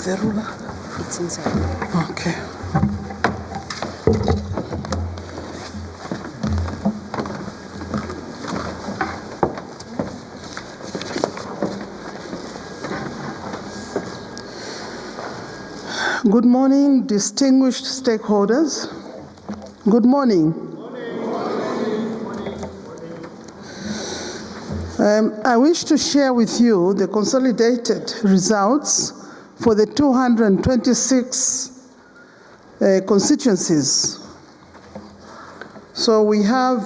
the ruler? It's inside. Okay. Good morning, distinguished stakeholders. Good morning. I wish to share with you the consolidated results for the 226 constituencies. So we have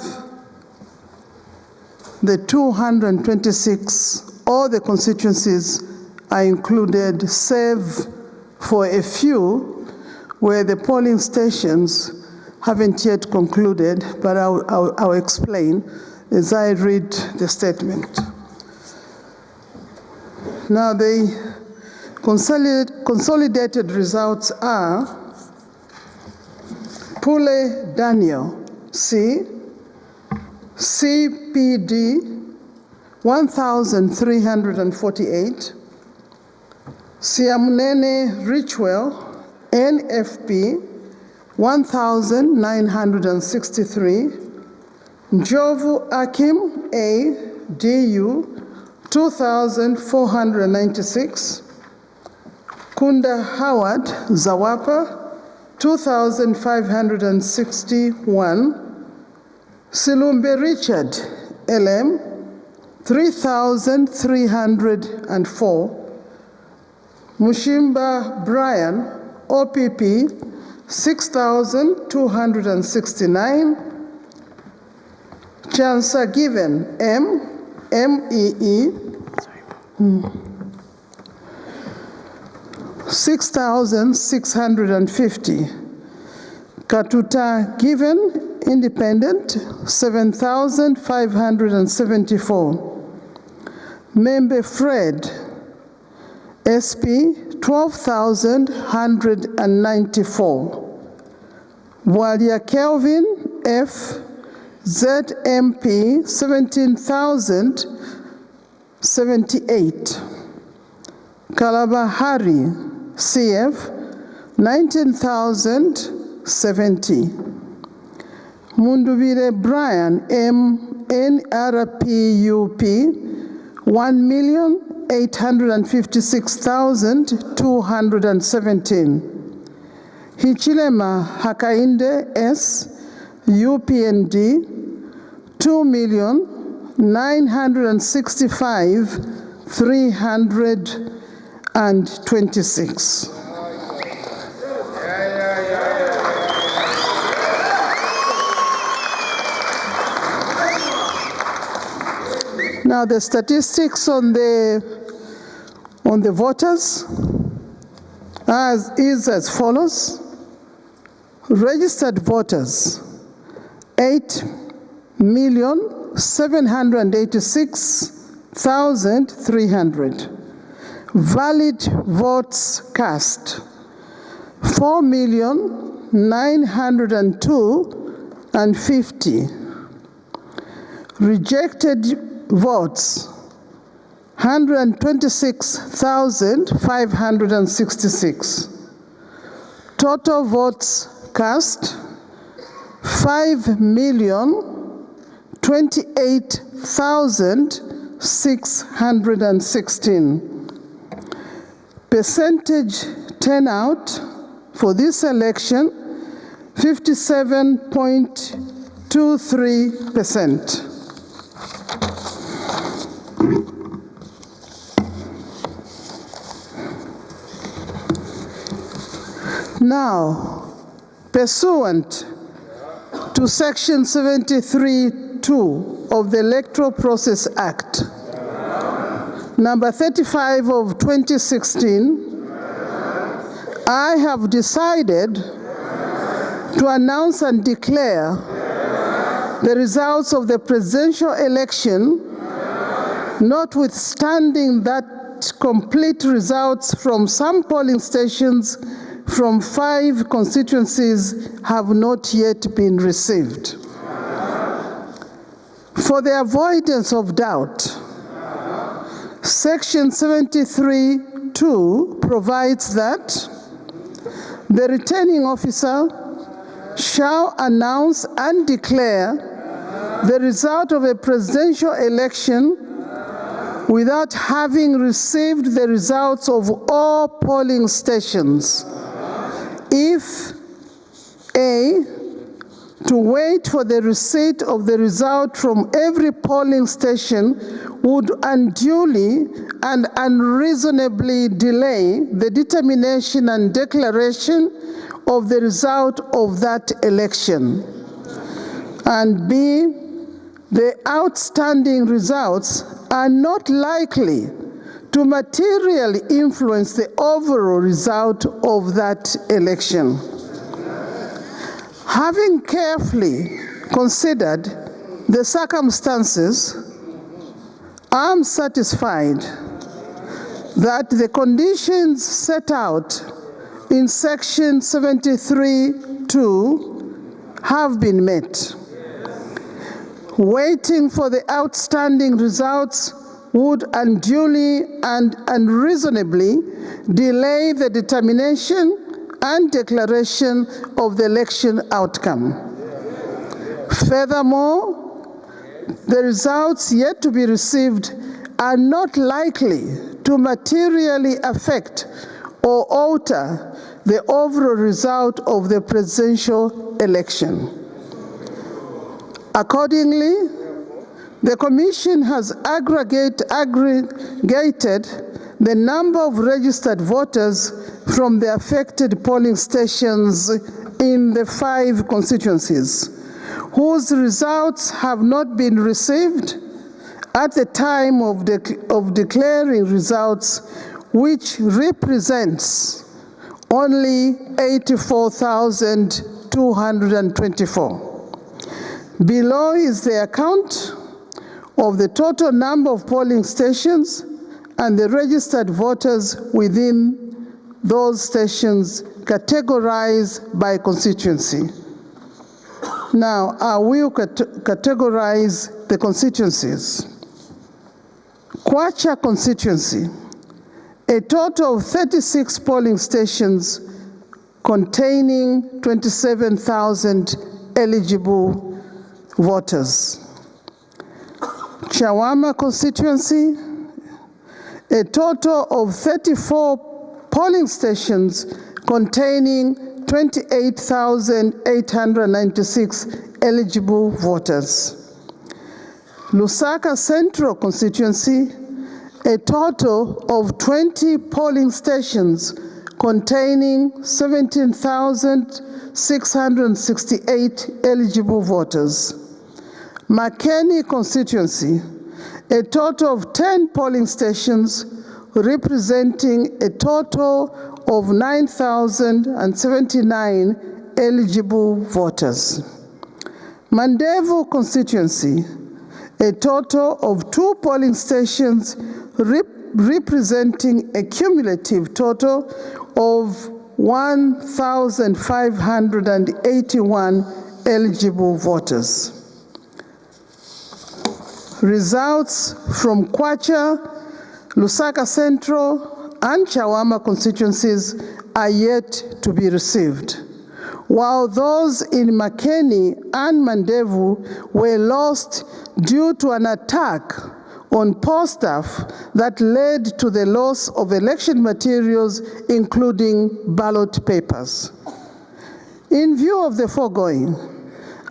the 226, all the constituencies are included, save for a few where the polling stations haven't yet concluded, but I'll explain as I read the statement. Now the consolidated results are Pule Daniel, C, CPD 1,348, Siamunene Richwell, NFP 1,963, Njovu Akim, A, DU 2,496, Kunda Howard Zawapa 2,561, Silumbe Richard, LM 3,304, Mushimba Brian, OPP 6,269, Chansa Given, M, MEE 6,650, Katuta Given, Independent 7,574, Membe Fred, SP 12,194, Walia Kelvin, F, ZMP 17,078, Kalabahari, CF 19,070, Munduvire Brian, M, NRPUP 1,856,217, Hichilema Hakainde, S, UPND 2,965,326. Now the statistics on the voters is as follows. Registered voters 8,786,300. Valid votes cast 4,902,050. Rejected votes 126,566. Total votes cast 5,028,616. Percentage turnout for this election 57.23%. Now, pursuant to Section 73(2) of the Electoral Process Act, number 35 of 2016, I have decided to announce and declare the results of the presidential election, notwithstanding that complete results from some polling stations from 5 constituencies have not yet been received. For the avoidance of doubt, Section 73(2) 2 provides that the returning officer shall announce and declare the result of a presidential election without having received the results of all polling stations. If A, to wait for the receipt of the result from every polling station would unduly and unreasonably delay the determination and declaration of the result of that election. And B, the outstanding results are not likely to materially influence the overall result of that election. Having carefully considered the circumstances, I am satisfied that the conditions set out in section 73(2) have been met. Waiting for the outstanding results would unduly and unreasonably delay the determination and declaration of the election outcome. Furthermore, the results yet to be received are not likely to materially affect or alter the overall result of the presidential election. Accordingly, the Commission has aggregated the number of registered voters from the affected polling stations in the 5 constituencies, whose results have not been received at the time of declaring results, which represents only 84,224. Below is the account of the total number of polling stations and the registered voters within those stations categorized by constituency. Now, I will categorize the constituencies. Kwacha constituency, a total of 36 polling stations containing 27,000 eligible voters. Chawama constituency, a total of 34 polling stations containing 28,896 eligible voters. Lusaka Central constituency, a total of 20 polling stations containing 17,668 eligible voters. Makeni constituency, a total of 10 polling stations representing a total of 9,079 eligible voters. Mandevu constituency, a total of 2 polling stations representing a cumulative total of 1,581 eligible voters. Results from Kwacha, Lusaka Central, and Chawama constituencies are yet to be received, while those in Makeni and Mandevu were lost due to an attack on post staff that led to the loss of election materials, including ballot papers. In view of the foregoing,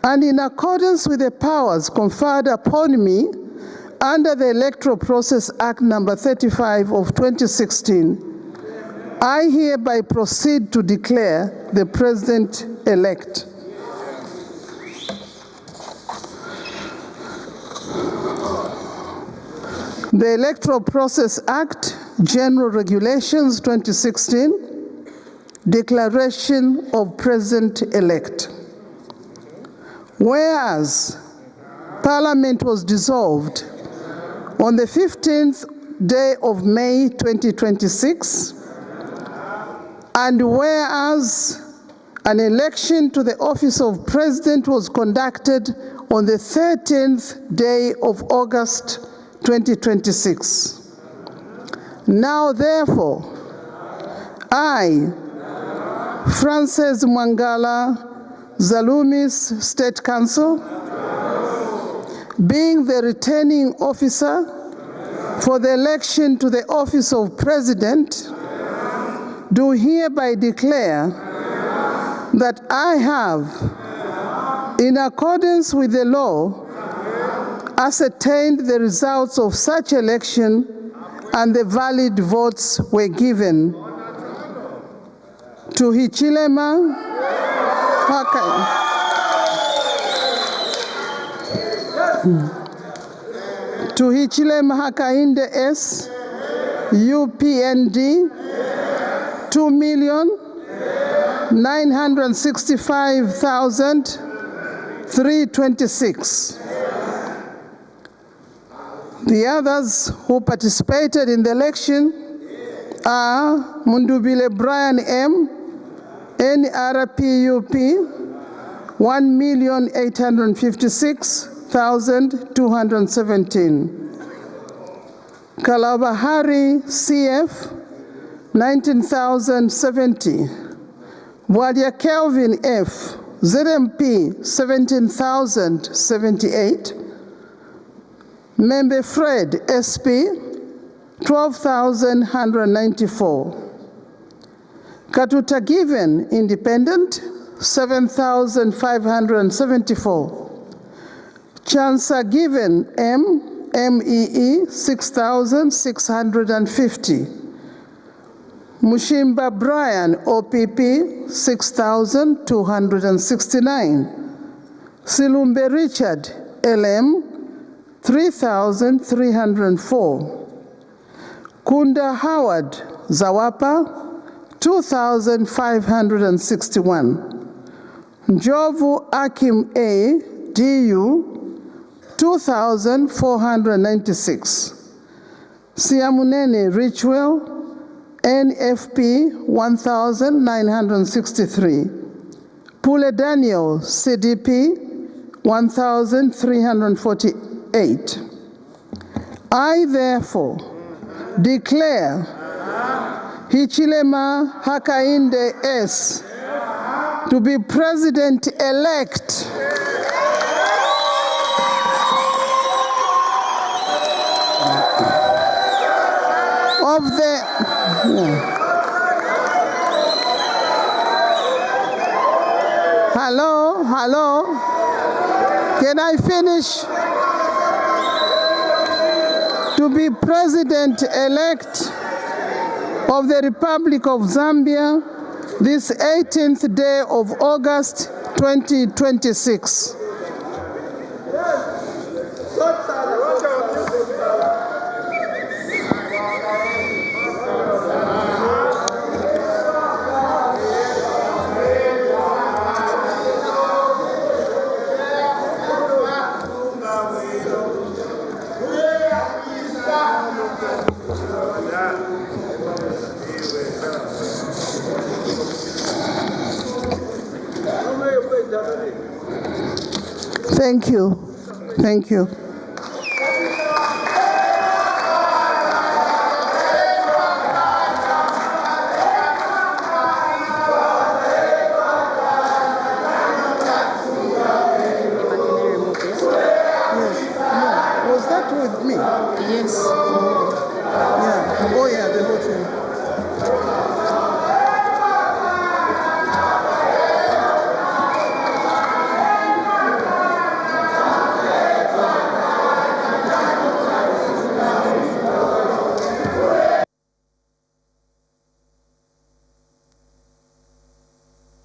and in accordance with the powers conferred upon me under the Electoral Process Act number 35 of 2016, I hereby proceed to declare the President-elect. The Electoral Process Act, General Regulations 2016, Declaration of President-elect. Whereas Parliament was dissolved on the 15th day of May 2026, and whereas an election to the office of President was conducted on the 13th day of August 2026. Now, therefore, I, Frances Mwangala, Zalumis State Council, being the returning officer for the election to the office of President, do hereby declare that I have, in accordance with the law, ascertained the results of such election and the valid votes were given to Hichilema Hakainde S, UPND, 2,965,326. The others who participated in the election are Mundubile Brian M, NRPUP, 1,856,217. Kalabahari CF, 19,070. Wadia Kelvin F, ZMP, 17,078. Member Fred SP, 12,194. Katuta Given Independent, 7,574. Chansa Given M, MEE, 6,650. Mushimba Brian OPP, 6,269. Silumbe Richard LM, 3,304. Kunda Howard Zawapa, 2,561. Njovu Akim A, DU, 2,496. Siamunene Richwell, NFP, 1,963. Pule Daniel, CDP, 1,348. I therefore declare Hichilema Hakainde S to be President-elect of the Hello, can I finish? To be President-elect of the Republic of Zambia this 18th day of August 2026. Thank you. Thank you. Was that with me? Yes. Yeah. Oh, yeah.